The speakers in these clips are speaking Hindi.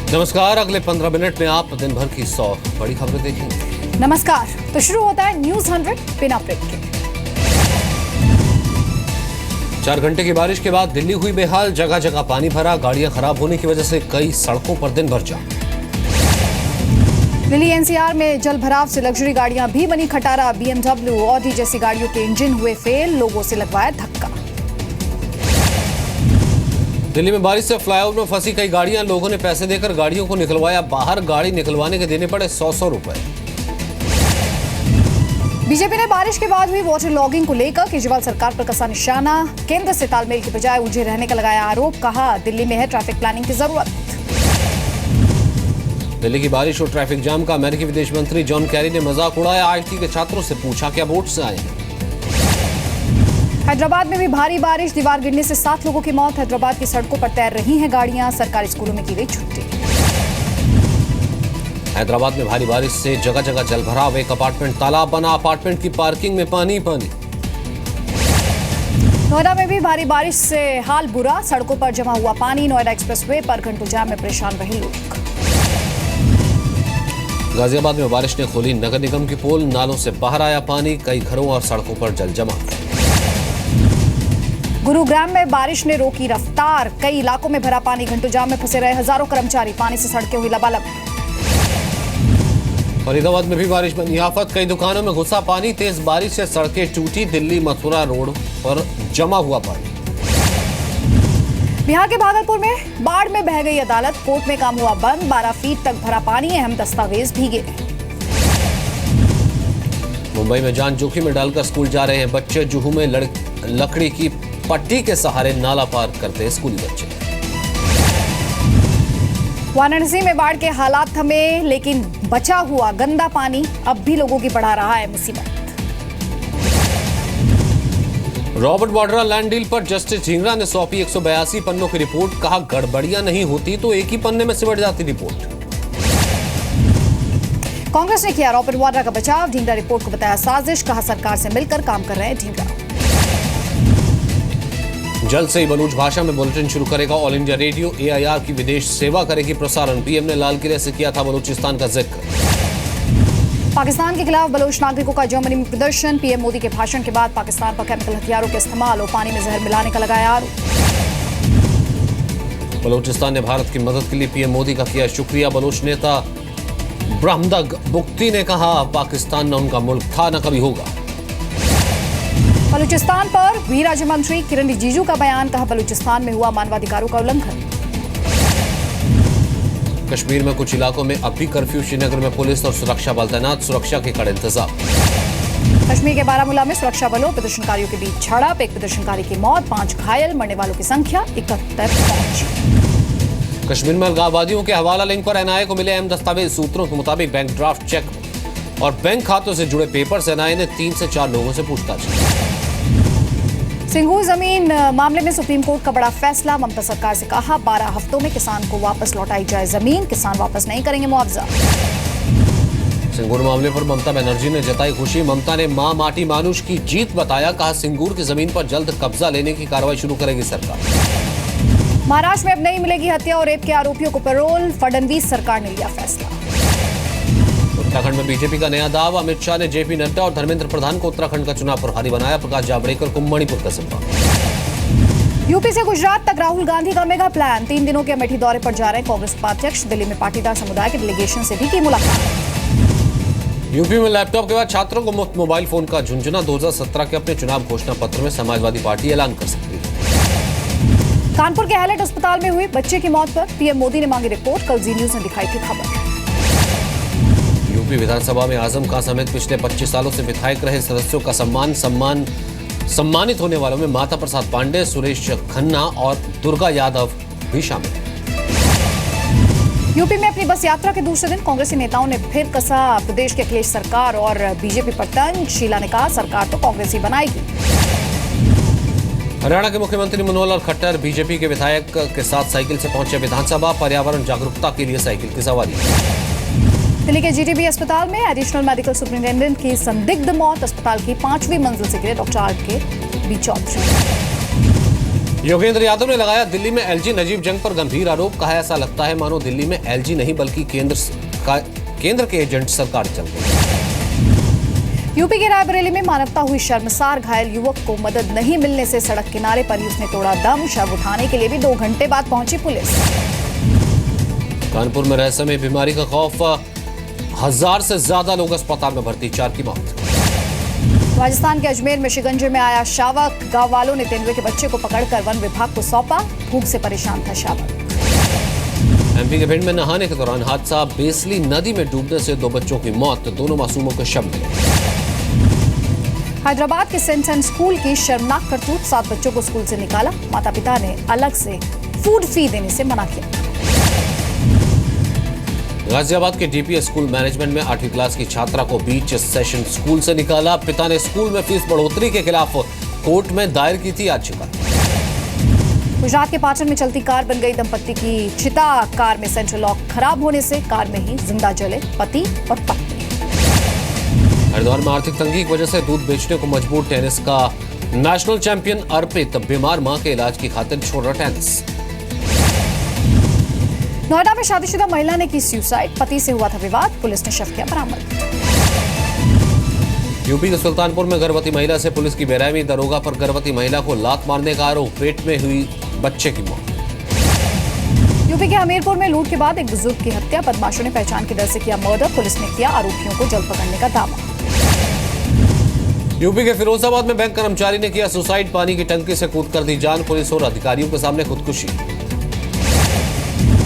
नमस्कार, अगले 15 मिनट में आप दिन भर की 100 बड़ी खबरें देखेंगे। नमस्कार, तो शुरू होता है न्यूज 100 बिना ब्रेक के। 4 घंटे की बारिश के बाद दिल्ली हुई बेहाल, जगह जगह पानी भरा, गाड़ियां खराब होने की वजह से कई सड़कों पर दिन भर जाम। दिल्ली एनसीआर में जल भराव से लग्जरी गाड़ियां भी बनी खटारा, BMW, ऑडी जैसी गाड़ियों के इंजन हुए फेल, लोगों से लगवाया धक्का। दिल्ली में बारिश से फ्लाईओवर में फंसी कई गाड़ियां, लोगों ने पैसे देकर गाड़ियों को निकलवाया बाहर, गाड़ी निकलवाने के देने पड़े 100 रुपए। बीजेपी ने बारिश के बाद हुई वाटर लॉगिंग को लेकर केजरीवाल सरकार पर कसा निशाना, केंद्र से तालमेल की बजाय उलझे रहने का लगाया आरोप, कहा दिल्ली में है ट्रैफिक प्लानिंग की जरूरत। दिल्ली की बारिश और ट्रैफिक जाम का अमेरिकी विदेश मंत्री जॉन कैरी ने मजाक उड़ाया, आईटी के छात्रों से पूछा क्या बोर्ड से आए हैं। हैदराबाद में भी भारी बारिश, दीवार गिरने से 7 लोगों की मौत, हैदराबाद की सड़कों पर तैर रही हैं गाड़ियां, सरकारी स्कूलों में की गई छुट्टी। हैदराबाद में भारी बारिश से जगह जगह जलभराव, एक अपार्टमेंट तालाब बना, अपार्टमेंट की पार्किंग में पानी। नोएडा में भी भारी बारिश से हाल बुरा, सड़कों पर जमा हुआ पानी, नोएडा एक्सप्रेसवे पर घंटों जाम में परेशान रहे लोग। गाजियाबाद में बारिश ने खोली नगर निगम की पोल, नालों से बाहर आया पानी, कई घरों और सड़कों पर जल जमा। गुरुग्राम में बारिश ने रोकी रफ्तार, कई इलाकों में भरा पानी, घंटों जाम में फंसे रहे हजारों कर्मचारी, पानी से सड़कें हुई लबालब। फरीदाबाद में भी बारिश बनी आफत, कई दुकानों में घुसा पानी, तेज बारिश से सड़कें टूटी, दिल्ली मथुरा रोड पर जमा हुआ पानी। बिहार के भागलपुर में बाढ़ में बह गई अदालत, कोर्ट में काम हुआ बंद, 12 फीट तक भरा पानी, अहम दस्तावेज भीगे। मुंबई में जान जोखिम में डालकर स्कूल जा रहे हैं बच्चे, जुहू में लकड़ी की पट्टी के सहारे नाला पार करते स्कूली बच्चे। वाराणसी में बाढ़ के हालात थमे, लेकिन बचा हुआ गंदा पानी अब भी लोगों की बढ़ा रहा है मुसीबत। रॉबर्ट वाड्रा लैंड डील पर जस्टिस ढींगरा ने सौंपी 182 पन्नों की रिपोर्ट, कहा गड़बड़ियां नहीं होती तो एक ही पन्ने में सिमट जाती रिपोर्ट। कांग्रेस ने किया रॉबर्ट वाड्रा का बचाव, ढींगरा रिपोर्ट को बताया साजिश, कहा सरकार से मिलकर काम कर रहे हैं ढींगरा। जल्द से ही बलूच भाषा में बुलेटिन शुरू करेगा ऑल इंडिया रेडियो, AIR की विदेश सेवा करेगी प्रसारण, पीएम ने लाल किले से किया था बलूचिस्तान का जिक्र। पाकिस्तान के खिलाफ बलोच नागरिकों का जर्मनी में प्रदर्शन, पीएम मोदी के भाषण के बाद पाकिस्तान पर केमिकल हथियारों के इस्तेमाल और पानी में जहर मिलाने का लगाया आरोप। बलूचिस्तान ने भारत की मदद के लिए पीएम मोदी का किया शुक्रिया, बलोच नेता ब्रह्मदग बुख्ती ने कहा पाकिस्तान न उनका मुल्क था न कभी होगा। बलूचिस्तान पर गृह राज्य मंत्री किरण रिजिजू का बयान, कहा बलूचिस्तान में हुआ मानवाधिकारों का उल्लंघन। कश्मीर में कुछ इलाकों में अब भी कर्फ्यू, श्रीनगर में पुलिस और सुरक्षा बल तैनात, सुरक्षा के कड़े इंतजाम। कश्मीर के बारामूला में सुरक्षा बलों प्रदर्शनकारियों के बीच झड़प, एक प्रदर्शनकारी की मौत, 5 घायल, मरने वालों की संख्या 71 पहुंची। कश्मीर में अलगाववादियों के हवाला लिंक पर NIA को मिले अहम दस्तावेज, सूत्रों के मुताबिक बैंक ड्राफ्ट चेक और बैंक खातों से जुड़े पेपर से NIA ने 3 से 4 लोगों से पूछताछ की। सिंगूर जमीन मामले में सुप्रीम कोर्ट का बड़ा फैसला, ममता सरकार से कहा 12 हफ्तों में किसान को वापस लौटाई जाए जमीन, किसान वापस नहीं करेंगे मुआवजा। सिंगूर मामले पर ममता बनर्जी ने जताई खुशी, ममता ने मां माटी मानुष की जीत बताया, कहा सिंगूर की जमीन पर जल्द कब्जा लेने की कार्रवाई शुरू करेगी सरकार। महाराष्ट्र में अब नहीं मिलेगी हत्या और रेप के आरोपियों को पैरोल, फडणवीस सरकार ने लिया फैसला। उत्तराखंड में बीजेपी का नया दाव, अमित शाह ने JP नड्डा और धर्मेंद्र प्रधान को उत्तराखंड का चुनाव प्रभारी बनाया, प्रकाश जावड़ेकर को मणिपुर का जिम्मा। यूपी से गुजरात तक राहुल गांधी का मेगा प्लान, 3 दिनों के अमेठी दौरे पर जा रहे कांग्रेस उपाध्यक्ष, दिल्ली में पाटीदार समुदाय के डेलीगेशन से भी की मुलाकात। यूपी में लैपटॉप के बाद छात्रों को मुफ्त मोबाइल फोन का झुंझुना, 2017 के अपने चुनाव घोषणा पत्र में समाजवादी पार्टी ऐलान कर सकती है। कानपुर के हैलेट अस्पताल में हुई बच्चे की मौत पर पीएम मोदी ने मांगी रिपोर्ट, कल जी न्यूज ने दिखाई थी खबर। यूपी विधानसभा में आजम खां समेत पिछले 25 सालों से विधायक रहे सदस्यों का सम्मानित होने वालों में माता प्रसाद पांडे, सुरेश खन्ना और दुर्गा यादव भी शामिल हैं। यूपी में अपनी बस यात्रा के दूसरे दिन कांग्रेसी नेताओं ने फिर कसा प्रदेश के अखिलेश सरकार और बीजेपी पर तंज, शीला ने कहा सरकार तो कांग्रेस ही बनाएगी। हरियाणा के मुख्यमंत्री मनोहर लाल खट्टर बीजेपी के विधायक के साथ साइकिल से पहुंचे विधानसभा, पर्यावरण जागरूकता के लिए साइकिल की सवारी। दिल्ली के जीटीबी अस्पताल में एडिशनल मेडिकल सुपरिंटेंडेंट की संदिग्ध मौत, अस्पताल की 5वीं मंजिल से गिरे डॉक्टर RK चौधरी। योगेंद्र यादव ने लगाया दिल्ली में एलजी नजीब जंग पर गंभीर आरोप। कहा ऐसा लगता है मानो दिल्ली में एलजी नहीं बल्कि केंद्र के एजेंट सरकार चल रही है। यूपी के रायबरेली में मानवता हुई शर्मसार। घायल युवक को मदद नहीं मिलने से सड़क किनारे पर ही उसने तोड़ा दम। शव उठाने के लिए भी 2 घंटे बाद पहुंची पुलिस। कानपुर में रहस्यमय बीमारी का खौफ, 1000 से ज्यादा लोग अस्पताल में भर्ती, 4 की मौत। राजस्थान के अजमेर में शिकंजे में आया शावक। गांव वालों ने तेंदुए के बच्चे को पकड़कर वन विभाग को सौंपा। भूख से परेशान था शावक। एमपी के भिंड में नहाने के दौरान हादसा, बेसली नदी में डूबने से 2 बच्चों की मौत, दोनों मासूमों के शव मिले। हैदराबाद के सेंट एंड स्कूल की शर्मनाक करतूत, 7 बच्चों को स्कूल से निकाला। माता पिता ने अलग से फूड फी देने से मना किया। गाजियाबाद के डीपीएस स्कूल मैनेजमेंट में 8वीं क्लास की छात्रा को बीच सेशन स्कूल से निकाला। पिता ने स्कूल में फीस बढ़ोतरी के खिलाफ कोर्ट में दायर की थी याचिका। गुजरात के पाटन में चलती कार बन गई दंपत्ति की चिता। कार में सेंट्रल लॉक खराब होने से कार में ही जिंदा जले पति और पत्नी। हरिद्वार में आर्थिक तंगी की वजह से दूध बेचने को मजबूर टेनिस का नेशनल चैंपियन अर्पित बीमार मां के इलाज की खातिर छोड़ रहा टेनिस। नोएडा में शादीशुदा महिला ने की सुसाइड। पति से हुआ था विवाद, पुलिस ने शव किया बरामद। यूपी के सुल्तानपुर में गर्भवती महिला से पुलिस की बेरहमी, दरोगा पर गर्भवती महिला को लात मारने का आरोप, पेट में हुई बच्चे की मौत। यूपी के हमीरपुर में लूट के बाद एक बुजुर्ग की हत्या, बदमाशों ने पहचान के डर से किया मर्डर। पुलिस ने किया आरोपियों को जल्द पकड़ने का दावा। यूपी के फिरोजाबाद में बैंक कर्मचारी ने किया सुसाइड, पानी की टंकी से कूदकर दी जान, पुलिस और अधिकारियों के सामने खुदकुशी।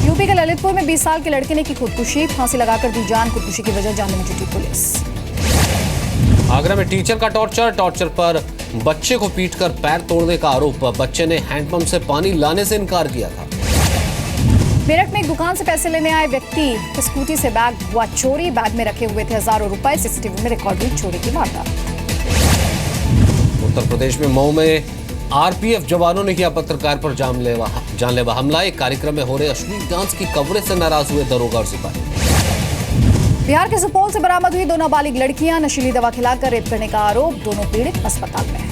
यूपी के ललितपुर में 20 साल के लड़के ने की खुदकुशी, फांसी लगाकर दी जान। खुदकुशी की वजह जानने में जुटी पुलिस। आगरा में टीचर का टॉर्चर पर बच्चे को पीटकर पैर तोड़ने का आरोप, बच्चे ने हैंडपंप से पानी लाने से इनकार किया था। मेरठ में एक दुकान से पैसे लेने आए व्यक्ति स्कूटी से बैग हुआ चोरी। बैग में रखे हुए थे हजारों रुपए। सीसीटीवी में रिकॉर्ड हुई चोरी की वारदात। उत्तर प्रदेश में मऊ में आरपीएफ जवानों ने किया पत्रकार पर जानलेवा हमला। एक कार्यक्रम में हो रहे अश्लील डांस की कवरेज से नाराज हुए दरोगा और सिपाही। बिहार के सुपौल से बरामद हुई 2 नाबालिग लड़कियां, नशीली दवा खिलाकर रेप करने का आरोप। दोनों पीड़ित अस्पताल में हैं।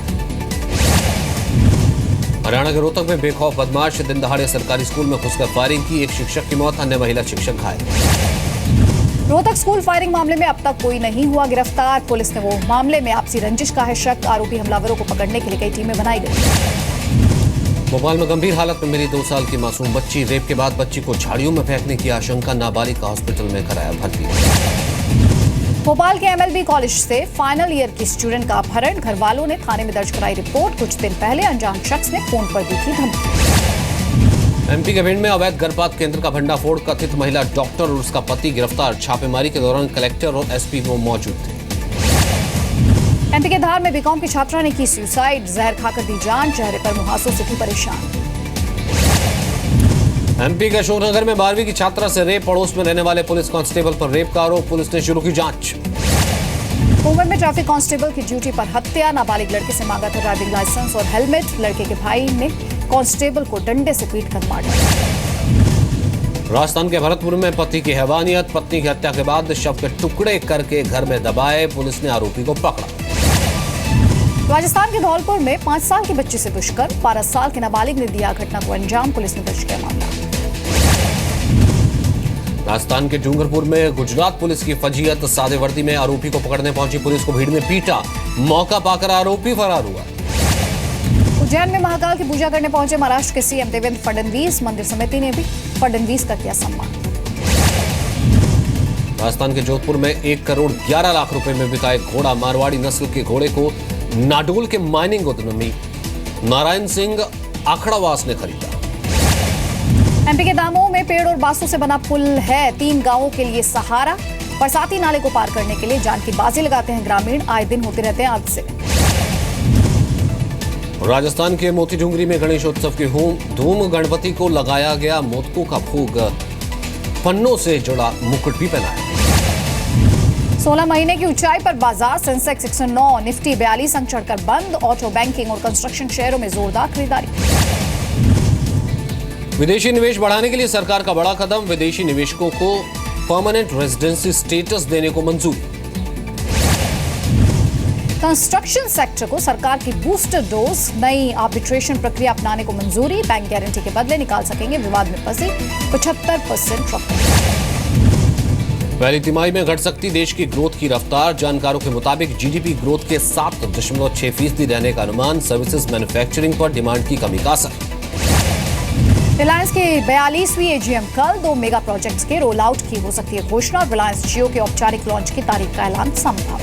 हरियाणा के रोहतक में बेखौफ बदमाश दिन दहाड़े सरकारी स्कूल में घुसकर फायरिंग की, एक शिक्षक की मौत, अन्य महिला शिक्षक घायल। रोहतक स्कूल फायरिंग मामले में अब तक कोई नहीं हुआ गिरफ्तार। पुलिस ने वो मामले में आपसी रंजिश का है शक। आरोपी हमलावरों को पकड़ने के लिए कई टीमें बनाई गई। भोपाल में गंभीर हालत में मिली 2 साल की मासूम बच्ची, रेप के बाद बच्ची को झाड़ियों में फेंकने की आशंका, नाबालिग का हॉस्पिटल में कराया भर्ती। भोपाल के एमएलबी कॉलेज से फाइनल ईयर की स्टूडेंट का अपहरण, घर वालों ने थाने में दर्ज कराई रिपोर्ट। कुछ दिन पहले अनजान शख्स ने फोन पर दी थी धमकी। एमपी के भिंड में अवैध गर्भपात केंद्र का भंडाफोड़, कथित महिला डॉक्टर और उसका पति गिरफ्तार। छापेमारी के दौरान कलेक्टर और एसपी वो मौजूद थे। एमपी के धार में बीकॉम की छात्रा ने की सुसाइड, जहर खाकर दी जान। चेहरे पर मुहासों से थी परेशान। एमपी के अशोकनगर में 12वीं की छात्रा से रेप, पड़ोस में रहने वाले पुलिस कांस्टेबल पर रेप का आरोप, पुलिस ने शुरू की जांच। मुंबई में ट्रैफिक कांस्टेबल की ड्यूटी पर हत्या, नाबालिग लड़के से मांगा था ड्राइविंग लाइसेंस और हेलमेट। लड़के के भाई ने कांस्टेबल को डंडे से पीटकर मार डाला। राजस्थान के भरतपुर में पति की हैवानियत, पत्नी की हत्या के बाद शव के टुकड़े करके घर में दबाए, पुलिस ने आरोपी को पकड़ा। राजस्थान के धौलपुर में 5 साल की बच्ची से दुष्कर्म, 12 साल के नाबालिग ने दिया घटना को अंजाम। पुलिस ने दर्ज किया मामला। राजस्थान के डूंगरपुर में गुजरात पुलिस की फजीयत, सादे वर्दी में आरोपी को पकड़ने पहुंची पुलिस को भीड़ ने पीटा, मौका पाकर आरोपी फरार हुआ। उज्जैन में महाकाल की पूजा करने पहुंचे महाराष्ट्र के सीएम देवेंद्र फडणवीस। मंदिर समिति ने भी फडणवीस का किया सम्मान। राजस्थान के जोधपुर में 1 करोड़ 11 लाख रुपए में बिका एक घोड़ा, मारवाड़ी नस्ल के घोड़े को नाडोल के माइनिंग उद्यमी नारायण सिंह आखड़ावास ने खरीदा। एमपी के दामोह में पेड़ और बांसों से बना पुल है, 3 गांवों के लिए सहारा। बरसाती नाले को पार करने के लिए जान की बाजी लगाते हैं ग्रामीण, आए दिन होते रहते हैं हादसे। राजस्थान के मोतीडूंगरी में गणेशोत्सव की धूम, गणपति को लगाया गया मोदकों का भोग, पन्नों से जुड़ा मुकुट भी पहनाया। 16 महीने की ऊंचाई पर बाजार, सेंसेक्स 109, निफ्टी 42 अंक चढ़कर बंद। ऑटो, बैंकिंग और कंस्ट्रक्शन शेयरों में जोरदार खरीदारी। विदेशी निवेश बढ़ाने के लिए सरकार का बड़ा कदम, विदेशी निवेशकों को परमानेंट रेजिडेंसी स्टेटस देने को मंजूरी। कंस्ट्रक्शन सेक्टर को सरकार की बूस्टर डोज, नई आर्बिट्रेशन प्रक्रिया अपनाने को मंजूरी, बैंक गारंटी के बदले निकाल सकेंगे विवाद में फंसे 75% रकम। पहली तिमाही में घट सकती देश की ग्रोथ की रफ्तार, जानकारों के मुताबिक जीडीपी ग्रोथ के 7.6% रहने का अनुमान, सर्विसेज मैन्युफैक्चरिंग पर डिमांड की कमी का असर। रिलायंस की 42वीं एजीएम कल, 2 मेगा प्रोजेक्ट्स के रोल आउट की हो सकती है घोषणा, रिलायंस जियो के औपचारिक लॉन्च की तारीख का ऐलान संभव।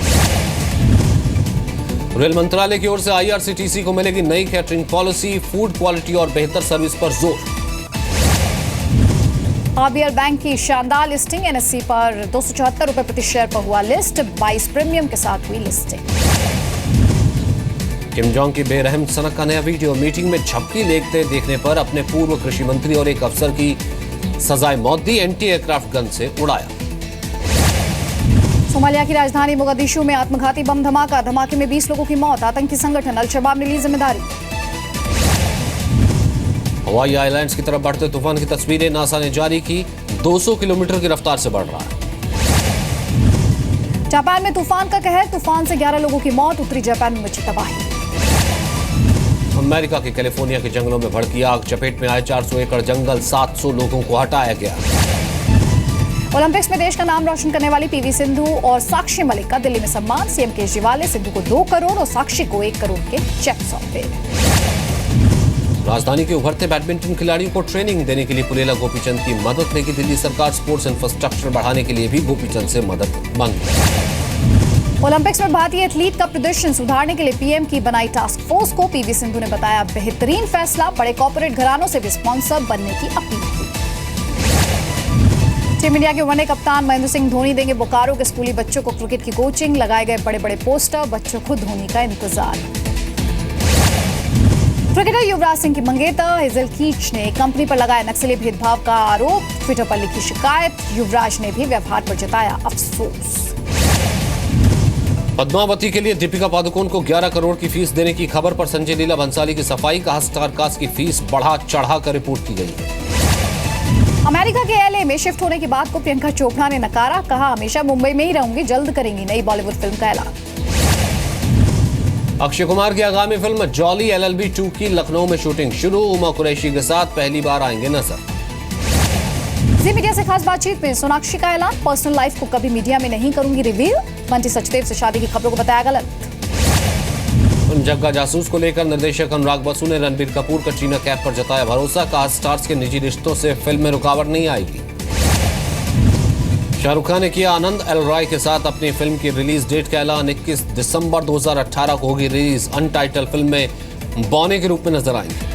रेल मंत्रालय की ओर से आईआरसीटीसी को मिलेगी नई कैटरिंग पॉलिसी, फूड क्वालिटी और बेहतर सर्विस पर जोर। आरबीएल बैंक की शानदार लिस्टिंग, एनएससी पर 274 रुपए प्रति शेयर पर हुआ लिस्ट, 22 प्रीमियम के साथ हुई लिस्टिंग। किम जोंग की बेरहम सनक का नया वीडियो, मीटिंग में झपकी लेते देखने पर अपने पूर्व कृषि मंत्री और एक अफसर की सजाए मौत दी, एंटी एयरक्राफ्ट गन से उड़ाया। सोमालिया की राजधानी मोगादिशु में आत्मघाती बम धमाका, धमाके में 20 लोगों की मौत, आतंकी संगठन अल शबाब ने ली जिम्मेदारी। हवाई आइलैंड्स की तरफ बढ़ते तूफान की तस्वीरें नासा ने जारी की, 200 किलोमीटर की रफ्तार से बढ़ रहा है। जापान में तूफान का कहर, तूफान से 11 लोगों की मौत, उत्तरी जापान में मची तबाही। अमेरिका के कैलिफोर्निया के जंगलों में भड़की आग, चपेट में आए 400 एकड़ जंगल, 700 लोगों को हटाया गया। ओलंपिक्स में देश का नाम रोशन करने वाली पीवी सिंधु और साक्षी मलिक का दिल्ली में सम्मान, सीएम केजरीवाल ने सिंधु को 2 करोड़ और साक्षी को 1 करोड़ के चेक सौंपे। राजधानी के उभरते बैडमिंटन खिलाड़ियों को ट्रेनिंग देने के लिए पुलेला गोपीचंद की मदद लेगी दिल्ली सरकार, स्पोर्ट्स इंफ्रास्ट्रक्चर बढ़ाने के लिए भी गोपीचंद से मदद मांगी। ओलंपिक्स में भारतीय एथलीट का प्रदर्शन सुधारने के लिए पीएम की बनाई टास्क फोर्स को, पीवी सिंधु ने बताया बेहतरीन फैसला, बड़े कॉर्पोरेट घरानों से भी स्पॉन्सर बनने की अपील की। टीम इंडिया के वनडे कप्तान महेंद्र सिंह धोनी देंगे बोकारो के स्कूली बच्चों को क्रिकेट की कोचिंग, लगाए गए बड़े बड़े पोस्टर, बच्चों को धोनी का इंतजार। क्रिकेटर युवराज सिंह की मंगेतर हेजल कीच ने कंपनी पर लगाया नक्सली भेदभाव का आरोप, ट्विटर पर लिखी शिकायत, युवराज ने भी व्यवहार पर जताया अफसोस। पद्मावती के लिए दीपिका पादुकोण को 11 करोड़ की फीस देने की खबर पर संजय लीला भंसाली की सफाई, कहा स्टार कास्ट की फीस बढ़ा चढ़ा कर रिपोर्ट की गई है। अमेरिका के एलए में शिफ्ट होने की बात को प्रियंका चोपड़ा ने नकारा, कहा हमेशा मुंबई में ही रहूंगी, जल्द करेंगी नई बॉलीवुड फिल्म का ऐलान। अक्षय कुमार की आगामी फिल्म जॉली LLB 2 की लखनऊ में शूटिंग शुरू, उमा कुरैशी के साथ पहली बार आएंगे नजर। जी मीडिया से खास बातचीत में सोनाक्षी का ऐलान, पर्सनल लाइफ को कभी मीडिया में नहीं करूंगी रिवील, बंटी सचदेव से शादी की खबरों को बताया गलत। जग्गा जासूस को लेकर निर्देशक अनुराग बसु ने रणबीर कपूर कटरीना कैफ पर जताया भरोसा, कहा स्टार्स के निजी रिश्तों से फिल्म में रुकावट नहीं आएगी। शाहरुख खान ने किया आनंद एल रॉय के साथ अपनी फिल्म की रिलीज डेट का ऐलान, 21 दिसंबर 2018 को होगी रिलीज। अनटाइटल फिल्म में बॉनी के रूप में नजर आएंगे।